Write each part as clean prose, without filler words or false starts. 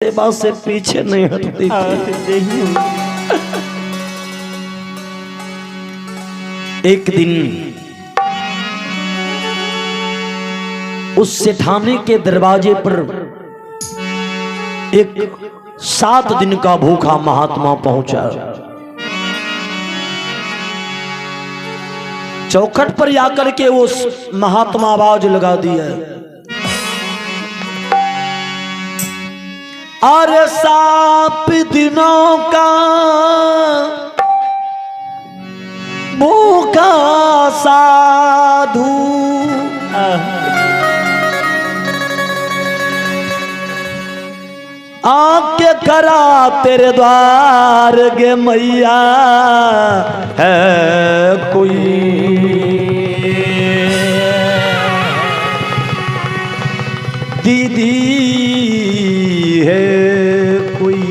सेवा से पीछे नहीं हटती। एक दिन उस सेठानी के दरवाजे पर एक 7 दिन का भूखा महात्मा पहुंचा। चौखट पर आकर के वो महात्मा आवाज लगा दिया, अरे 7 दिनों का भूखा साधु आके करा तेरे द्वार गे मैया है कोई। दीदी है कोई।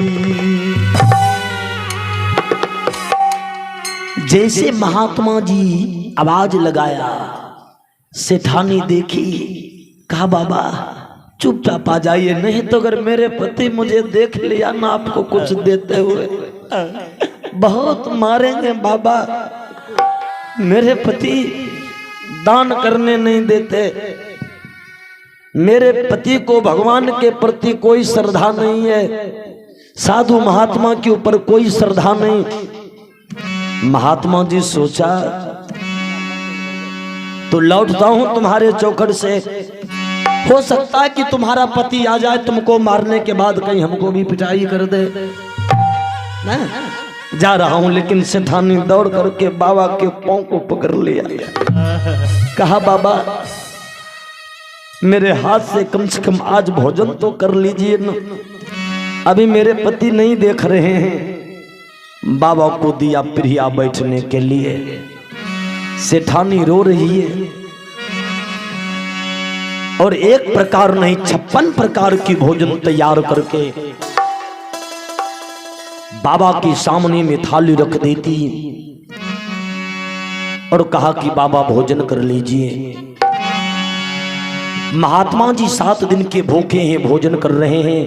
जैसे महात्मा जी आवाज लगाया, सेठानी देखी, कहा बाबा चुपचाप आ जाइए, नहीं तो अगर मेरे पति मुझे देख लिया ना आपको कुछ देते हुए बहुत मारेंगे बाबा। मेरे पति दान करने नहीं देते, मेरे पति को भगवान के प्रति कोई श्रद्धा नहीं है, साधु महात्मा के ऊपर कोई श्रद्धा नहीं। महात्मा जी सोचा तो लौटता हूं तुम्हारे चौखट से, हो सकता है कि तुम्हारा पति आ जाए तुमको मारने के बाद कहीं हमको भी पिटाई कर दे। जा रहा हूं, लेकिन सेठानी दौड़ करके बाबा के पांव को पकड़ लिया, कहा बाबा मेरे हाथ से कम आज भोजन तो कर लीजिए न, अभी मेरे पति नहीं देख रहे हैं। बाबा को दिया प्रिया बैठने के लिए, सेठानी रो रही है और एक प्रकार नहीं 56 प्रकार की भोजन तैयार करके बाबा के सामने में थाली रख देती और कहा कि बाबा भोजन कर लीजिए। महात्मा जी 7 दिन के भूखे हैं, भोजन कर रहे हैं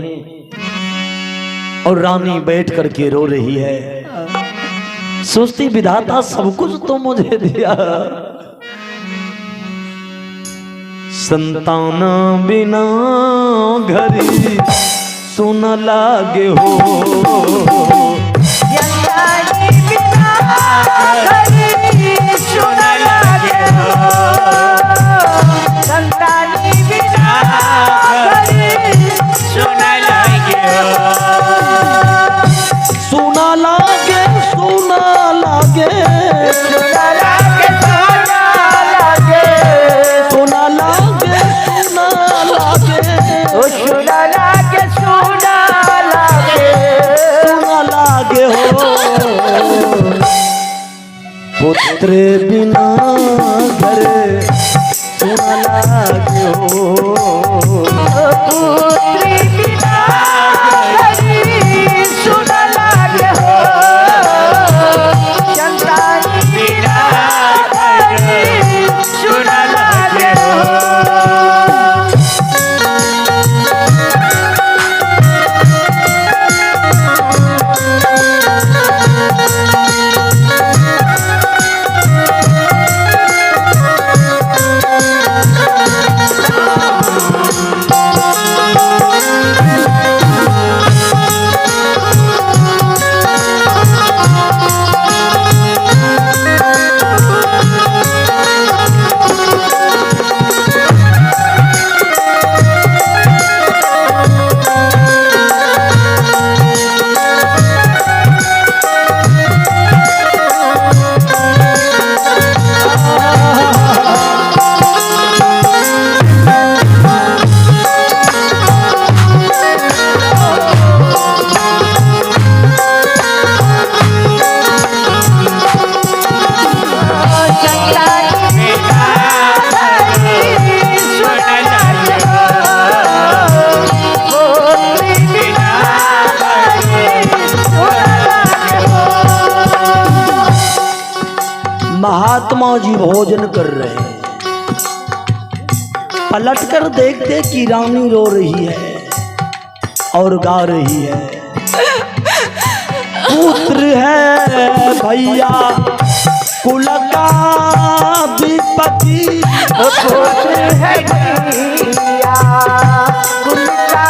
और रानी बैठ करके रो रही है। सोचती विधाता सब कुछ तो मुझे दिया, संतान बिना घरी सुन लागे हो, पुत्र बिना घर सुना लागे हो, पुत्र बिना घर सुना लागे हो, संतान बिना घर सुना लागे हो। महात्मा जी भोजन कर रहे हैं, पलट कर देखते कि रानी रो रही है। और गा रही है, पुत्र है भैया कुल का विपत्ति, पुत्र है भैया कुल का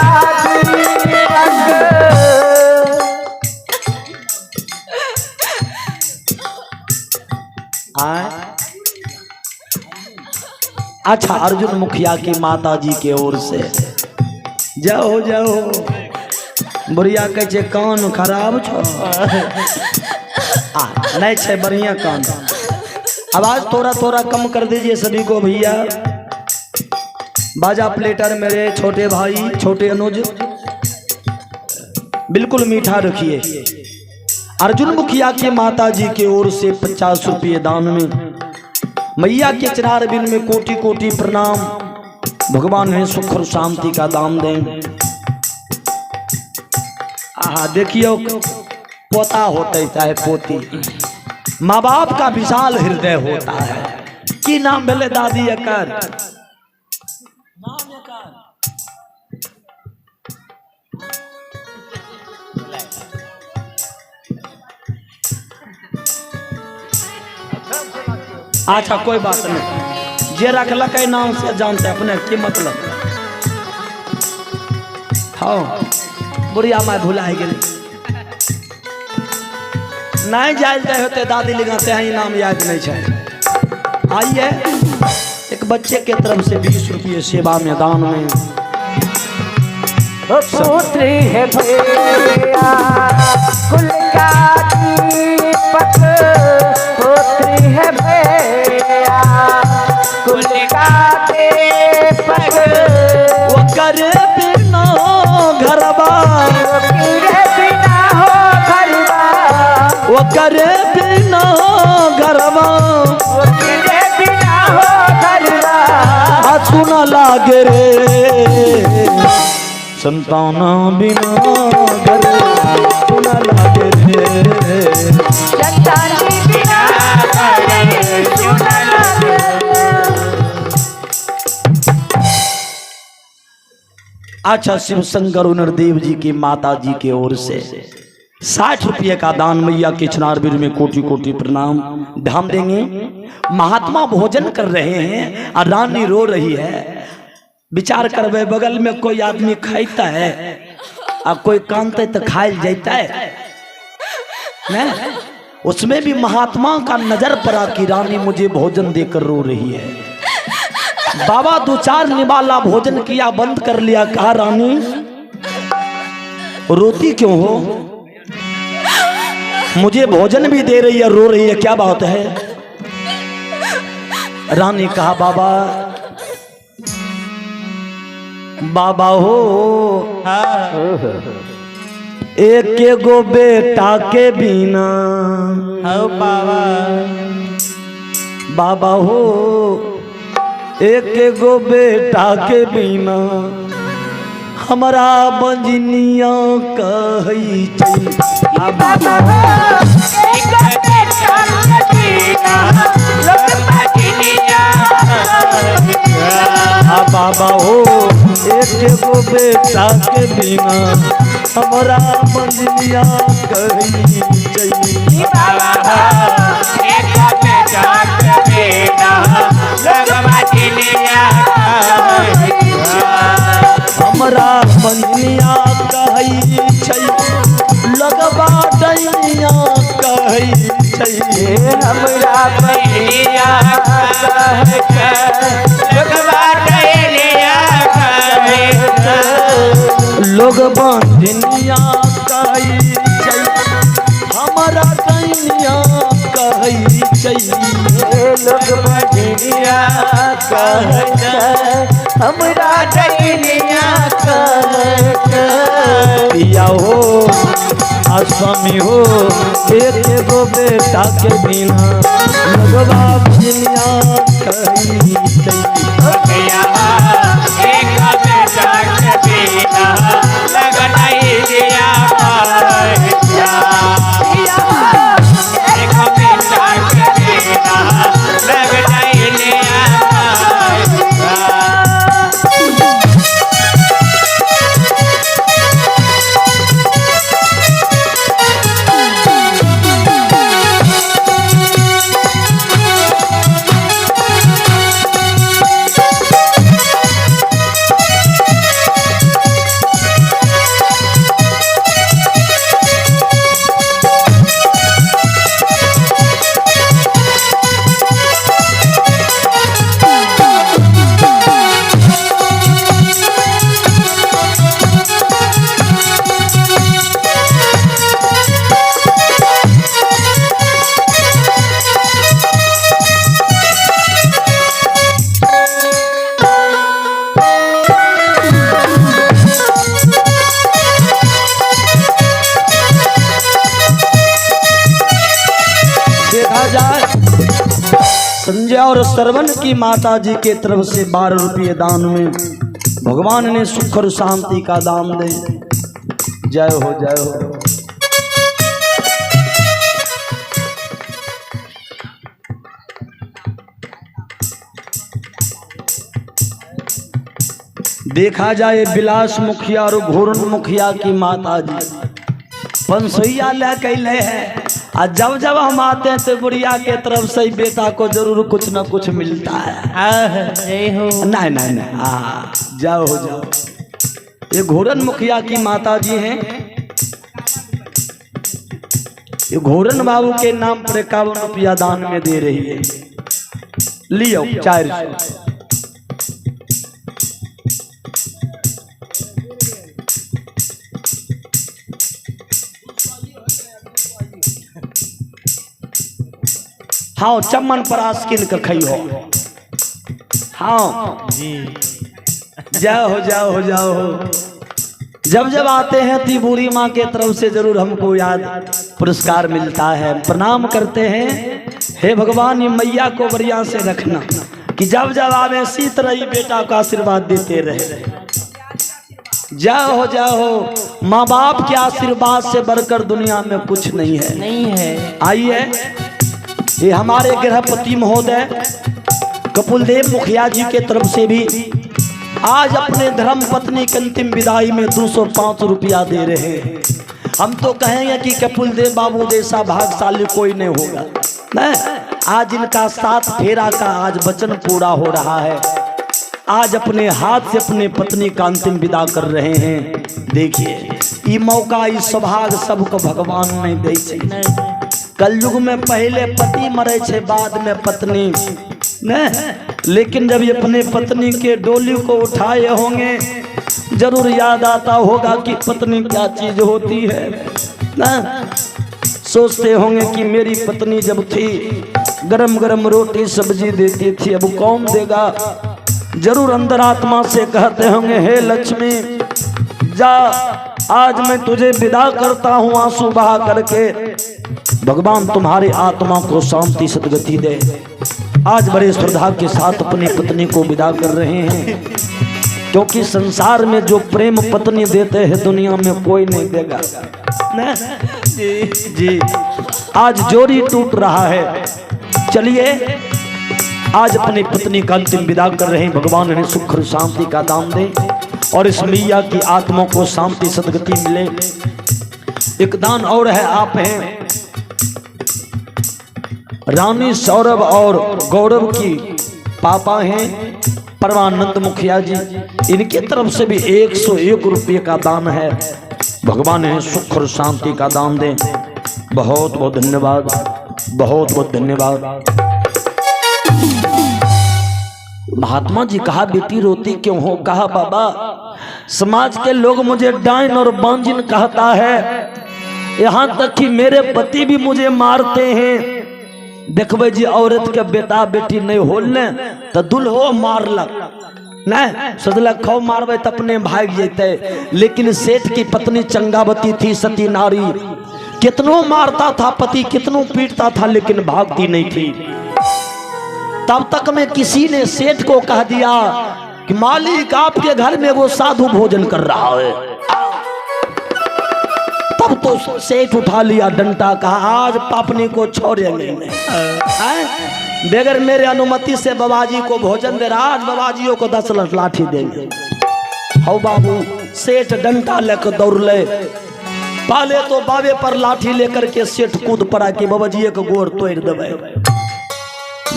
अच्छा, अर्जुन मुखिया की माता जी के ओर से जाओ जाओ, बुढ़िया कहे कान खराब छो, नहीं छे बढ़िया कान, आवाज थोड़ा थोड़ा कम कर दीजिए सभी को भैया। बाजा प्लेटर मेरे छोटे भाई छोटे अनुज बिल्कुल मीठा रखिए। अर्जुन मुखिया की माता जी की ओर से 50 रुपये दान में, मैया के चरार बिन में कोटि कोटि प्रणाम, भगवान है सुख और शांति का दाम दें। देखियो पोता होता है चाहे पोती, माँ बाप का विशाल हृदय होता है। की नाम भेले दादी एकर? अच्छा कोई बात नहीं, जे रखलक नाम से जानते अपने की मतलब। हाँ बुढ़िया मैं भुला गई, नहीं जाते होते दादी लिखाते हैं नाम याद नहीं है। आइए एक बच्चे के तरफ से 20 रुपये सेवा में दान में। पुत्र है भैया कुल का दीपक, पुत्र है भैया कुल का दीपक, वो करे बिना घरबा, वो करे बिना घरबा, सुना लागे रे संतान बिना घर, सुना लागे रे संतान बिना घर, सुना लागे। अच्छा, शिव शंकर उनरदेव जी की माता जी की ओर से 60 रुपये का दान, मैया के चनारवीर में कोटि कोटि प्रणाम। ध्यान देंगे, महात्मा भोजन कर रहे हैं और रानी रो रही है। विचार करवे, बगल में कोई आदमी खाइता है और कोई कानते तो खाइल जाता है न? उसमें भी महात्मा का नजर पड़ा कि रानी मुझे भोजन देकर रो रही है। बाबा 2-4 निवाला भोजन किया, बंद कर लिया, कहा रानी रोती क्यों हो, मुझे भोजन भी दे रही है, रो रही है, क्या बात है? रानी कहा बाबा हो एक गो बेटा के बिना, बाबा हो एक गो बेटा के बिना हमारा बंजनिया कही बाबा हो एक गो बेटा के बिना हमारा बंजनिया कही चाहिए। हमरा बंजनिया कही छै, लगबा डैनिया कही छै, हमरा बंजनिया लगबा डैनिया लोग बंजनिया कही छै, हमरा डैनिया कही छै, लोग बंजनिया कही छै, हमरा डैनिया पिया हो स्वामी हो एक गो बेटा के बिना लगवा बंजनिया कही चाहिए। और श्रवण की माता जी के तरफ से 12 रुपये दान में भगवान ने सुख और शांति का दान दे। जय हो जय हो। देखा जाए विलास मुखिया और घूरन मुखिया की माता जी पंसैया ले कैले है। और जब जब हम आते हैं तो बुढ़िया के तरफ से बेटा को जरूर कुछ न कुछ मिलता है। नहीं नहीं नहीं, जाओ जाओ। ये घूरन मुखिया की माता जी हैं। ये घूरन बाबू के नाम पर 51 रुपया दान में दे रही है। लियो 400। हाँ चमन पर आस्किन का खई हो। हाँ जी जाओ हो जाओ हो जाओ हो। जब जब आते हैं तो बूढ़ी माँ के तरफ से जरूर हमको याद पुरस्कार मिलता है। प्रणाम करते हैं। हे भगवान ये मैया को बढ़िया से रखना कि जब जब आवे इसी तरह ही बेटा को आशीर्वाद देते रहे। जाओ हो जाओ हो। माँ बाप के आशीर्वाद से बढ़कर दुनिया में कुछ नहीं है। नहीं है। आइए ये हमारे गृहपति महोदय कपिलदेव मुखिया जी के तरफ से भी आज अपने धर्म पत्नी की अंतिम विदाई में 205 रुपया दे रहे हैं। हम तो कहेंगे कि कपिलदेव बाबू जैसा भाग्यशाली कोई नहीं होगा। नहीं, आज इनका 7 फेरा का आज वचन पूरा हो रहा है। आज अपने हाथ से अपने पत्नी का अंतिम विदा कर रहे हैं। देखिए ये मौका ये सौभाग्य सबको भगवान नहीं दे छे। कलयुग में पहले पति मरे छे बाद में पत्नी न। लेकिन जब ये अपने पत्नी के डोली को उठाए होंगे जरूर याद आता होगा कि पत्नी क्या चीज होती है न। सोचते होंगे कि मेरी पत्नी जब थी गरम गरम रोटी सब्जी देती थी, अब कौन देगा। जरूर अंदर आत्मा से कहते होंगे हे लक्ष्मी जा आज मैं तुझे विदा करता हूँ आंसू बहा करके। भगवान तुम्हारी आत्मा को शांति सदगति दे। आज बड़े श्रद्धा के साथ अपनी पत्नी को विदा कर रहे हैं क्योंकि संसार में जो प्रेम पत्नी देते हैं दुनिया में कोई नहीं देगा न? जी आज जोड़ी टूट रहा है। चलिए आज अपनी पत्नी का अंतिम विदा कर रहे हैं। भगवान ने सुख और शांति का दान दे और इस मैया की आत्मा को शांति सदगति मिले। एक दान और है। आप हैं रानी सौरभ और गौरव की पापा हैं परमानंद मुखिया जी। इनकी तरफ से भी 101 रुपये का दान है। भगवान ने सुख और शांति का दान दें। बहुत बहुत धन्यवाद, बहुत बहुत धन्यवाद। महात्मा जी कहा बेटी रोती क्यों हो। कहा बाबा समाज के लोग मुझे डाइन और बांझिन कहता है, यहाँ तक कि मेरे पति भी मुझे मारते हैं। देखबे जी औरत के बेटा बेटी नहीं होने तो दुल्हो मारलक नहीं सोचलक खौ मारबे तो अपने भाग जेते। लेकिन सेठ की पत्नी चंगावती थी सती नारी। कितनों मारता था पति कितनों पीटता था लेकिन भागती नहीं थी। तब तक में किसी ने सेठ को कह दिया कि मालिक आपके घर में वो साधु भोजन कर रहा है। तब तो सेठ उठा लिया डंडा। कहा आज पापनी को छोड़ेंगे बगैर मेरे अनुमति से बाबाजी को भोजन दे रहा। आज बाबाजियों को 10 लाठी देंगे। हो बाबू सेठ डंडा लेकर दौड़ ले। पाले तो बाबे पर लाठी लेकर के सेठ कूद पड़ा कि बाबाजी को गोर तोड़ देवे।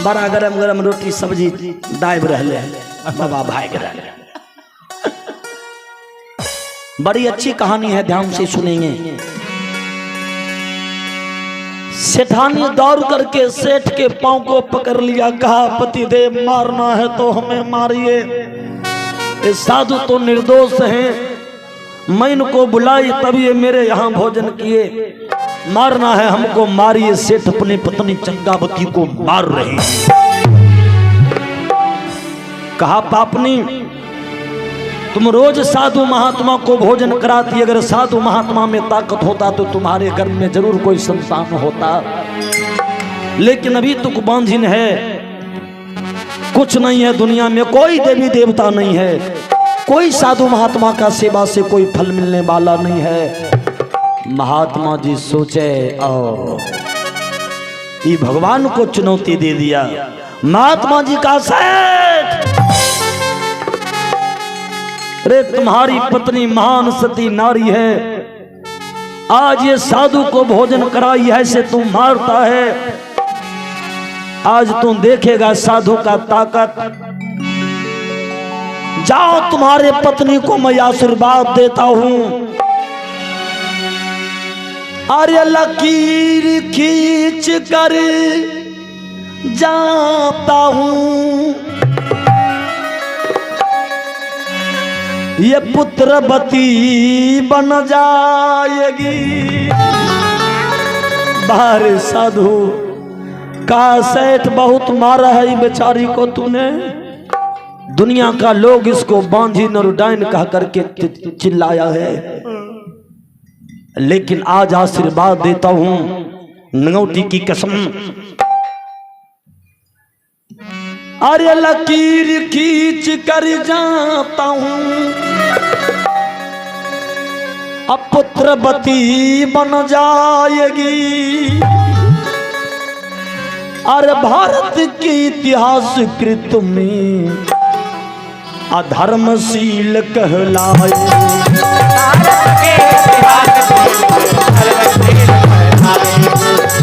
बड़ा गरम गरम रोटी सब्जी दाब रहे बाबा भाग रहे। बड़ी अच्छी कहानी है, ध्यान से सुनेंगे। सेठानी दौड़ करके सेठ के पांव को पकड़ लिया। कहा पतिदेव मारना है तो हमें मारिए। ये साधु तो निर्दोष हैं। मैं इनको बुलाई तब ये मेरे यहाँ भोजन किए। मारना है हमको मारिए। सेठ अपनी पत्नी चंगावती को मार रही। कहा पापनी तुम रोज साधु महात्मा को भोजन कराती। अगर साधु महात्मा में ताकत होता तो तुम्हारे घर में जरूर कोई संतान होता। लेकिन अभी तुक बांझिन है। कुछ नहीं है दुनिया में, कोई देवी देवता नहीं है, कोई साधु महात्मा का सेवा से कोई फल मिलने वाला नहीं है। महात्मा जी सोचे और ये भगवान को चुनौती दे दिया। महात्मा जी का सेठ, रे तुम्हारी पत्नी महान सती नारी है, आज ये साधु को भोजन कराई है से तुम मारता है, आज तुम देखेगा साधु का ताकत। जाओ तुम्हारे पत्नी को मैं आशीर्वाद देता हूं। अरे लकीर खींच कर जाता हूं, ये पुत्रवती बन जाएगी। बाहर साधु का सेठ बहुत मारा है ये बेचारी को तूने, दुनिया का लोग इसको बांझी नरुडाइन कह करके चिल्लाया है, लेकिन आज आशीर्वाद देता हूं नगौटी की कसम। अरे लकीर खींच कर जाता हूं, अब पुत्रवती बन जाएगी। अरे भारत के इतिहास कृत में अधर्मशील कहलाए,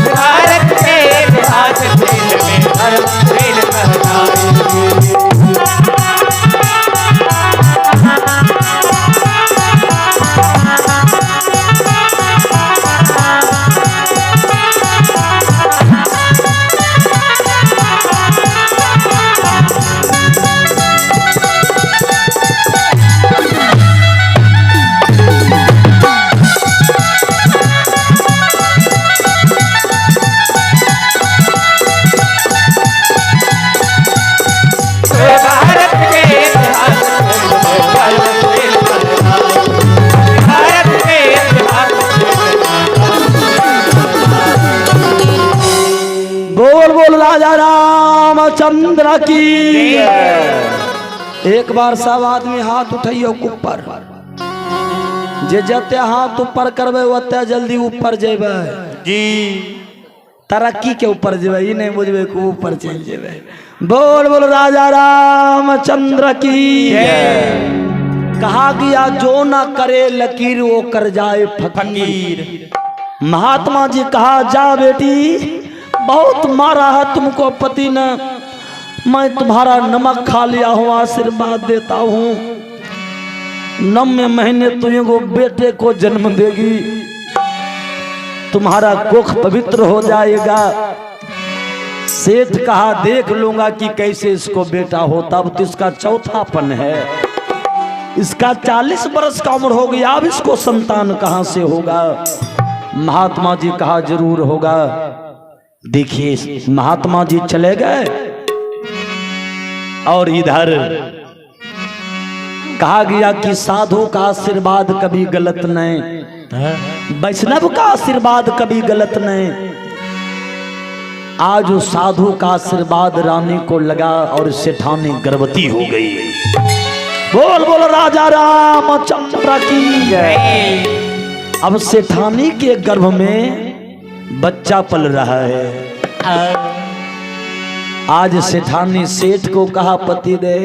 भारत के इतिहास में धर्मशील कहलाए। राजा रामचंद्र की। एक बार सब आदमी हाथ उठाइयो ऊपर, जे जते हाथ ऊपर करबे ओते जल्दी ऊपर जेबे जी, तरक्की के ऊपर जेबे, ई नहीं बुझबे कि ऊपर चल जेबे। बोल बोल राजा रामचंद्र की। कहा गया जो ना करे लकीर वो कर जाए फकीर। महात्मा जी कहा जा बेटी, बहुत मारा है तुमको पति ने, मैं तुम्हारा नमक खा लिया हूँ, आशीर्वाद देता हूँ 9वें महीने तुमको बेटे को जन्म देगी, तुम्हारा कोख पवित्र हो जाएगा। सेठ कहा देख लूंगा कि कैसे इसको बेटा होता, अब तो इसका चौथापन है, इसका 40 वर्ष का उम्र हो गया, अब इसको संतान कहां से होगा। महात्मा जी कहा जरूर होगा। देखिए महात्मा जी चले गए और इधर कहा गया कि साधु का आशीर्वाद कभी गलत नहीं, वैष्णव का आशीर्वाद कभी गलत नहीं। आज उस साधु का आशीर्वाद रानी को लगा और सेठानी गर्भवती हो गई। बोल बोल राजा रामचंद्र की जय। अब सेठानी के गर्भ में बच्चा पल रहा है। आज सेठानी सेठ को कहा पति दे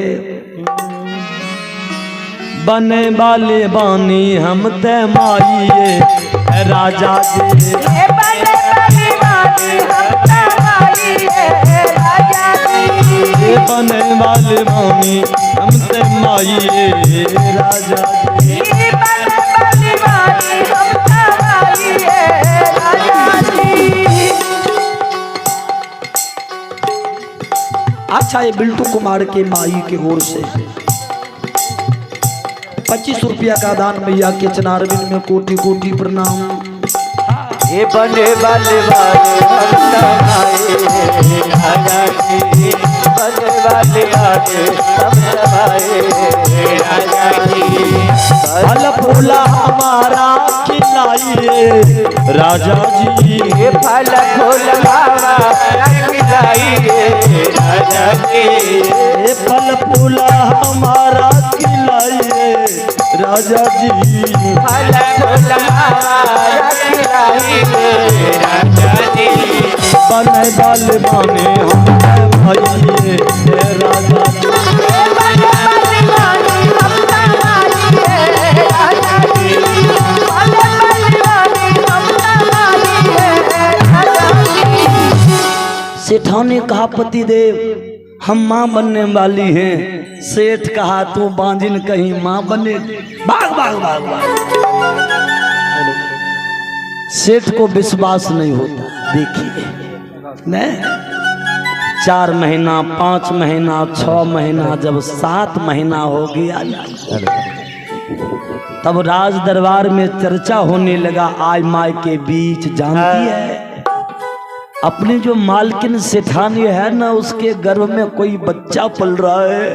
बने वाले बानी हम ते माइए राजा जी, बने वाले बानी हम ते माइए राजा जी। अच्छा ये बिल्टू कुमार के माई की ओर से 25 रुपया का दान मैया के चनारविंद में कोटि कोटि प्रणाम। ये बने वाले बने वाले फल फूला हमारा खिलाइए राजा जी, फल फूल हमारा खिलाइए राजा जी। ये फल फूला हमारा खिलाइए राजा जी। फल फूल हमारा खिलाइए राजा जी। बने बाल माने हम भाइये राजा जी। सेठानी कहा पतिदेव हम माँ बनने वाली हैं। सेठ कहा तू बांजिन कहीं माँ बने। भाग भाग भाग भाग। सेठ को विश्वास नहीं होता। देखिए नहीं 4 महीना 5 महीना 6 महीना जब 7 महीना हो गया तब राज दरबार में चर्चा होने लगा। आय माय के बीच जानती है अपनी जो मालकिन सेठानी है ना उसके गर्भ में कोई बच्चा पल रहा है।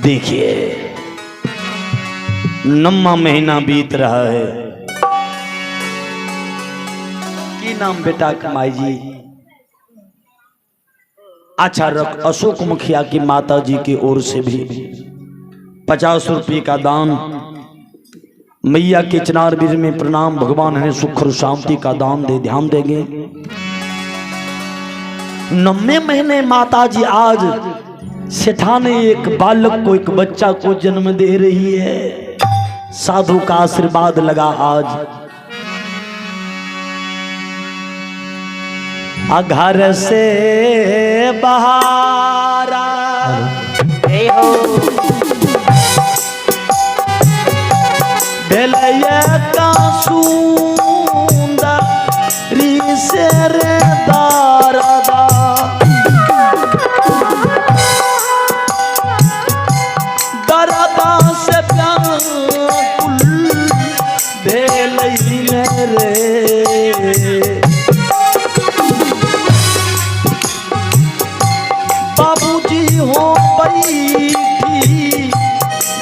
देखिए 9वां महीना बीत रहा है। की नाम बेटा कमाई जी? आचार्य अशोक मुखिया की माता जी की ओर से भी 50 रुपये का दान, मैया के चिनार बीज में प्रणाम, भगवान हमें सुख और शांति का दान दे। ध्यान देंगे 9वें महीने माता जी आज सेठानी एक बालक को, एक बच्चा को जन्म दे रही है। साधु का आशीर्वाद लगा आज। घर से बहारा भेलैया का सुंदरी से रे दारदा। दारदा से व्याकुल भेलई रे। बाबूजी हो बैठी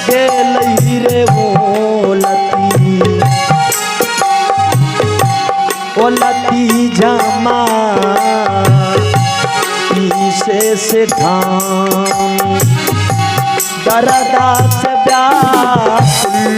गेलई रे ओलती जमा से धान दरदा से व्याकुल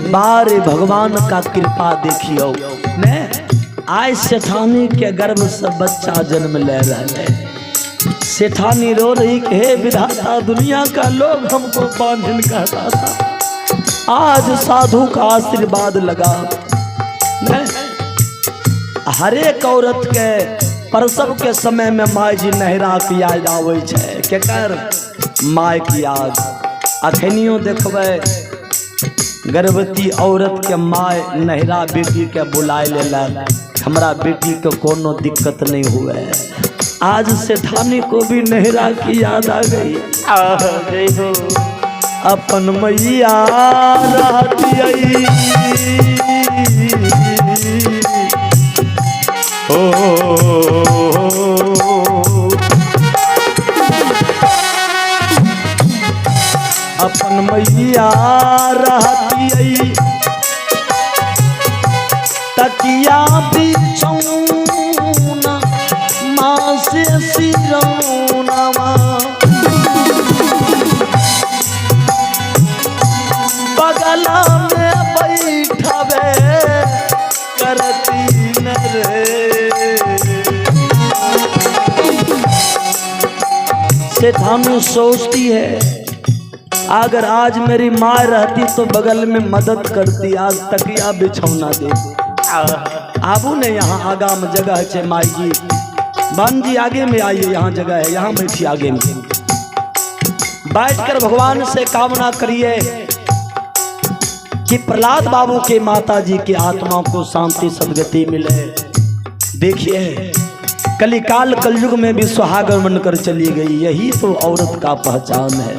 बारे भगवान का कृपा देखियो ने आय सेठानी के गर्भ से बच्चा जन्म ले रहे हैं। सेठानी रो रही कि हे विधाता दुनिया का लोग हमको बांधन कहता था, आज साधु का आशीर्वाद लगा। हर एक औरत के प्रसव के समय में माय जी नहरा के याद आवे छे। केकर माय की याद अखनियो देखबे गर्भवती औरत के माय नहरा बेटी के बुलाए लेला, हमरा बेटी के कोनो दिक्कत नहीं हुए। आज सेठानी को भी नहरा की याद आ गई हो। अपन मैया रहती अपन मैया रहती तकिया बिछौना माँ से सिरौनावा बगला में बैठबे करती न रे। सेठानी सोचती है अगर आज मेरी माँ रहती तो बगल में मदद करती, आज तकिया बिछौना दे। आबू ने यहाँ आगा में जगह है माई जी, बहन जी आगे में आइए, यहाँ जगह है, यहाँ बैठिए आगे में बैठकर भगवान से कामना करिए कि प्रहलाद बाबू के माता जी की आत्मा को शांति सदगति मिले। देखिए कलिकाल कलयुग में भी सुहागन बनकर चली गई, यही तो औरत का पहचान है।